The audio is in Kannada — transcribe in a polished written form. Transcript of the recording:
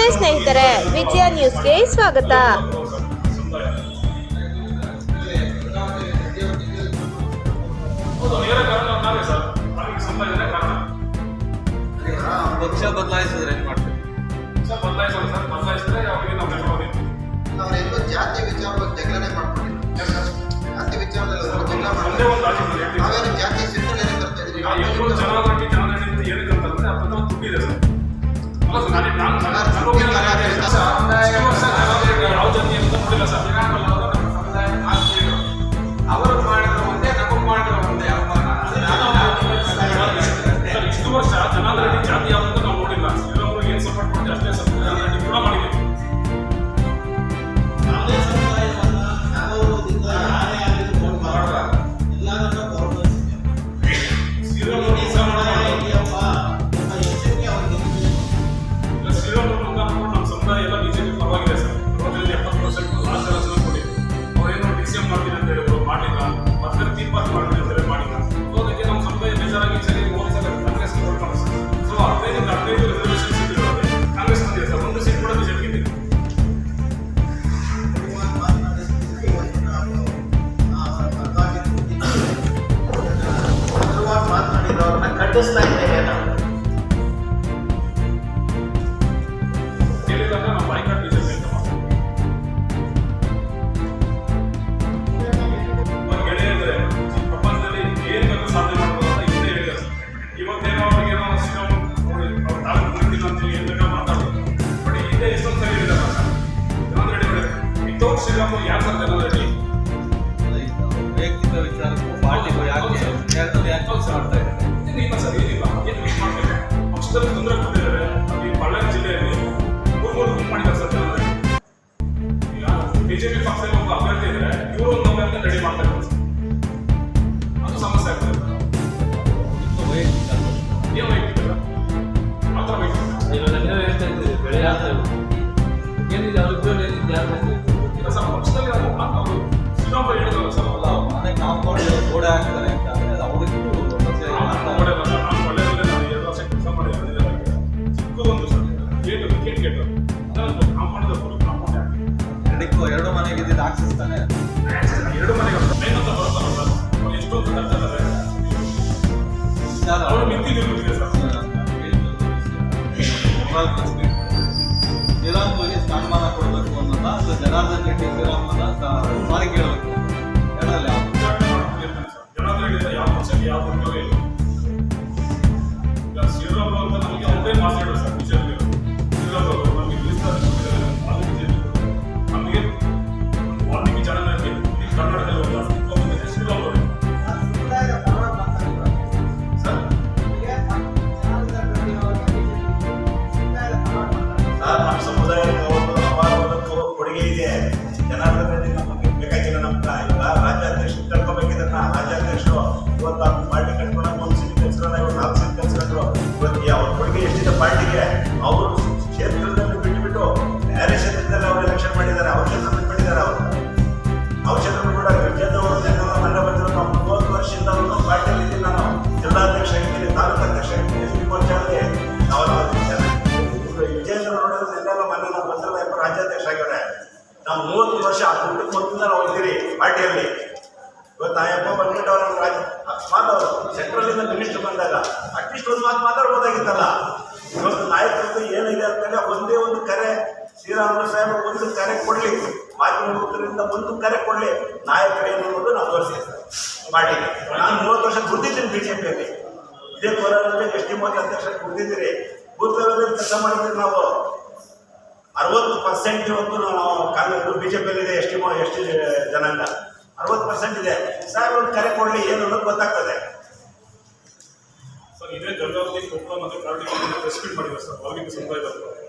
ನಮಸ್ತೆ ಸ್ನೇಹಿತರೆ, ವಿಜಯ ನ್ಯೂಸ್ಗೆ ಸ್ವಾಗತ. ಪಕ್ಷ ಬದಲಾಯಿಸಿದ್ರೆ ಏನು ಮಾಡ್ತೀವಿ? ನಾವೆಲ್ಲೋ ಜಾತಿ ವಿಚಾರವಾಗಿ ಜಗಳನೆ ಮಾಡ್ಕೊಂಡಿಲ್ಲ. ಜಾತಿ ವಿಚಾರದಲ್ಲಿ ಜಗಳ ಮಾಡಿದ್ರೆ ನಾವೇನು ಜಾತಿ ಸಿಟ್ಟಲ್ಲಿ ಏನಕ್ಕೆ ಬರ್ತಾ ಇದ್ರಿ? ಅವರು ಮಾಡಿದ್ರು ಒಂದೇ, ನಮಗೆ ಮಾಡಿದ್ರು ಒಂದೇ. ಇಷ್ಟು ವರ್ಷ ಜನಾರ್ದನ್ ಜಾತಿ ಯಾವುದು ನಾವು ನೋಡಿಲ್ಲ. ಶ್ರೀರಾಮುಲು ಏನು ಸಪೋರ್ಟ್ ಮಾಡಿದ್ರೆ ಅಷ್ಟೇ ಸಪೋರ್ಟ್ ಕೂಡ ಮಾಡಿದ್ದೀವಿ. ಖಂಡಿಸ್ತಾ ಇದ್ದೇವೆ ನಾವು. ಪ್ರಪಂಚದಲ್ಲಿ ಏನು ಬೇಕು ಸಾಧನೆ ಮಾಡ್ಬೋದು ಅಂತ ಹಿಂದೆ ಹೇಳಿದ್ದಾರೆ. ಇವತ್ತೇನೋ ಅವ್ರಿಗೇನೋ ಅವ್ರ ತಾಲೂಕು ಮಂದಿನ ಅಂತ ಏನು ಬೇಕಾ ಮಾತಾಡೋದು. ಬಟ್ ಹಿಂದೆ ಎಷ್ಟೊಂದು ಸರಿ ಹೇಳಿದ್ದಾರೆ ವಿತೌಟ್ ಶ್ರೀರಾಮುಲು ಯಾರು ಸರ್ ಜನರಲ್ಲಿ ವೈಯಕ್ತಿಕ ವಿಚಾರಕ್ಕೂ ಪಾರ್ಟಿಗೂ ಯಾಕೆ ಮಾಡ್ತಾ ಇದ್ದಾರೆ? ಏನಿಲ್ಲ ಸರ್, ಏನಿಲ್ಲ. ಏನು ಮಿಸ್ ಮಾಡಬೇಕು. ಪಕ್ಷದಲ್ಲಿ ತೊಂದರೆ ಕೊಟ್ಟಿದ್ದಾರೆ. ಈ ಬಳ್ಳಾರಿ ಜಿಲ್ಲೆಯಲ್ಲಿ ಮೂರು ಗುಂಪು ಮಾಡಿದ್ದಾರೆ ಸರ್ ಜನರಲ್ಲಿ. ಈಗ ಬಿಜೆಪಿ ಪಕ್ಷದಲ್ಲಿ ಒಬ್ಬ ಅಭ್ಯರ್ಥಿ ಇದ್ರೆ ಇವರು ಒಂದು ಅಭ್ಯರ್ಥಿ ರೆಡಿ ಮಾಡ್ತಾ ಇದ್ದಾರೆ. ಅದು ಸಮಸ್ಯೆ ಆಗ್ತದೆ. ವೈಯಕ್ತಿಕ ಏನು ವೈಯಕ್ತಿಕ ಮಾತ್ರ ವೈಯಕ್ತಿಕ. ಇವಾಗ ನೀವು ಹೇಳ್ತಾ ಇದ್ದೀರಿ ಬೆಳೆ ಆಗ್ತದೆ ಏನಿದೆ ಅವ್ರ ಉದ್ಯೋಗ ಏನಿದೆ ಯಾರು ಇಲ್ಲ ಸರ್, ಪಕ್ಷದಲ್ಲಿ ಅದು ಅವರು ಶ್ರೀರಾಮುಲು ಹೇಳಿದ್ರು ಸರ್. ಅಲ್ಲ ಮನೆ ಕಾಂಪೌಂಡ್ ಗೋಡೆ ಹಾಕ್ತಾರೆ ಅಂತ ಅಂದ್ರೆ ಅವ್ರಿಗೂ ಎರಡು ಮನೆಗೆ ಇದ್ದಿದ್ದು ಹಾಕ್ಸಿಸ್ತಾನೆ. ಎರಡು ಮನೆಗೆ ಅಂತ ಬರ್ತಾರೆ ಸರ್. ಅವ್ರು ಎಷ್ಟೊಂದು ಕಟ್ತಾರೆ. ಅವರು ಮಿತಿ ನಿಲ್ಲುತ್ತಿದೆ ಸರ್. ಶ್ರೀರಾಮುಲುಗೆ ಸ್ಥಾನಮಾನ ಕೊಡಬೇಕು ಅನ್ನೋದ ಅಥವಾ ಜನಾರ್ದನ್ ರೆಡ್ಡಿ ಶ್ರೀರಾಮುಲನ ಸಾರಿ ಕೇಳಬೇಕು? ಎರಡರಲ್ಲಿ ಯಾವುದು? ಜನಾರ್ದನ್ ರೆಡ್ಡಿ ಯಾವ ಪಕ್ಷಕ್ಕೆ ಯಾವ ಉದ್ಯೋಗ ಇಲ್ಲ. ಈಗ ಶ್ರೀರಾಮುಲು ಅಂತ ನಮಗೆ ಅವರೇ ಮಾತಾಡೋದು ಸರ್. ಬಿಜೆಪಿ ಶ್ರೀರಾಮುಲು ನಮಗೆ ನಮಗೆ ವಾಲ್ಮೀಕಿ ಜನಾಂಗಕ್ಕೆ ಕರ್ನಾಟಕದಲ್ಲಿ ಒಂದು ಅಸ್ತಿತ್ವ ಬಂದಿದೆ ಶ್ರೀರಾಮುಲು ಸರ್. ನಮ್ಮ ಸಮುದಾಯಕ್ಕೆ ಒಂದು ಅಪಾರವಾದ ಕೊಡುಗೆ ಇದೆ. ಜನಾರ್ದನ್ ರೆಡ್ಡಿ ನಮಗೆ ಬೇಕಾಗಿಲ್ಲ. ನಮ್ಗೆ ಈಗ ರಾಜ್ಯಾಧ್ಯಕ್ಷರು ಕರ್ಕೋಬೇಕಿದ್ರೆ ರಾಜ್ಯಾಧ್ಯಕ್ಷರು ಇವತ್ತು ಪಾರ್ಟಿ ಕಟ್ಕೊಂಡು ಒಂದು ಸೀಟ್ ಕಲ್ಸ್ಕೊಂಡು ಇವರು 4 ಸೀಟ್ ಕಲ್ಸ್ಕೊಂಡ್ರು. ಇವತ್ತು ಅವ್ರ ಕೊಡುಗೆ ಎಷ್ಟಿದೆ ಪಾರ್ಟಿಗೆ. ಅವರು ಕ್ಷೇತ್ರದಲ್ಲಿ ಬಿಟ್ಟುಬಿಟ್ಟು ಬೇರೆ ಕ್ಷೇತ್ರದಲ್ಲಿ ಅವರು ಎಲೆಕ್ಷನ್ ಮಾಡಿದ್ದಾರೆ. ಅವ್ರ ಕ್ಷೇತ್ರದಲ್ಲಿ ಬಿಟ್ಟಿದ್ದಾರೆ. ಅವ್ರ ಕ್ಷೇತ್ರದಲ್ಲಿ ಕೂಡ ವಿಜಯದವರು ಮನೆ ಬಂದರು. ನಾವು 30 ವರ್ಷದಿಂದ ಅವರು ಪಾರ್ಟಿಯಲ್ಲಿ ಇದ್ದೀನಿ. ನಾನು ಜಿಲ್ಲಾಧ್ಯಕ್ಷ ಆಗಿದ್ದೀನಿ, ತಾಲೂಕು ಅಧ್ಯಕ್ಷ ಆಗಿದ್ದೀನಿ. ಎಸ್ ಪಿ ಮೋರ್ಚಾದಲ್ಲಿ ನಾವು ವಿಜೇಂದ್ರ ನೋಡಿದ್ರೆ ಎಲ್ಲೆಲ್ಲ ಮನೆ ನಾವು ಬಂದಿಲ್ಲ. ರಾಜ್ಯಾಧ್ಯಕ್ಷ ಆಗಿದ್ದಾರೆ. ನಾವು 30 ವರ್ಷ ಆ ಕುಟುಂಬ ಮೊದಲಿಂದ ನಾವು ಇದ್ದೀರಿ ಪಾರ್ಟಿಯಲ್ಲಿ. ಇವತ್ತು ನಾಯಪ್ಪ ಬಂದ್ಬಿಟ್ಟು ಅವ್ರ ಅಕಸ್ಮಾತ್ ಅವರು ಸೆಂಟ್ರಲಿಂದ ಮಿನಿಸ್ಟರ್ ಬಂದಾಗ ಅಟ್ಲೀಸ್ಟ್ ಒಂದು ಮಾತು ಮಾತಾಡ್ಬೋದಾಗಿತ್ತಲ್ಲ. ಇವತ್ತು ನಾಯಕರು ಏನಿದೆ ಅಂತೇಳಿ ಒಂದೇ ಒಂದು ಕರೆ ಶ್ರೀರಾಮುಲು ಸಾಹೇಬರು ಒಂದು ಕರೆ ಕೊಡಲಿ, ಮಾಧ್ಯಮದಿಂದ ಒಂದು ಕರೆ ಕೊಡಲಿ, ನಾಯಕರು ಏನು ಅನ್ನೋದು ನಾವು ತೋರಿಸ್ತೀವಿ ಪಾರ್ಟಿಗೆ. ನಾನು 30 ವರ್ಷ ದುಡ್ದಿದ್ದೀನಿ ಬಿಜೆಪಿಯಲ್ಲಿ. ಇದೇ ಕೋಲಾರದಲ್ಲಿ ಎಸ್ ಟಿ ಮೋದಿ ಅಧ್ಯಕ್ಷ ದುಡ್ದಿದ್ದೀರಿ. ಬೂತ್ ಲೆವೆಲಲ್ಲಿ ಕೆಲಸ ಮಾಡಿದ್ರೆ ನಾವು 60% ಇವತ್ತು ನಾವು ಕಾಂಗ್ರೆಸ್ ಬಿಜೆಪಿಯಲ್ಲಿದೆ. ಎಸ್ ಟಿ ಜನಾಂಗ 60% ಇದೆ. ಸಾಹೇಬ್ ಒಂದು ಕರೆ ಕೊಡಲಿ, ಏನು ಅನ್ನೋದು ಗೊತ್ತಾಗ್ತದೆ ಸರ್. ಇದೇ ಗಂಗಾವತಿ ಕೊಪ್ಪಳ ಮತ್ತು ಕಾರಟಗಿ ಪ್ರೆಸ್ ಮೀಟ್ ಮಾಡಿದ್ದಾರೆ ಸರ್ ವಾಲ್ಮೀಕಿ ಸಮುದಾಯದವರು.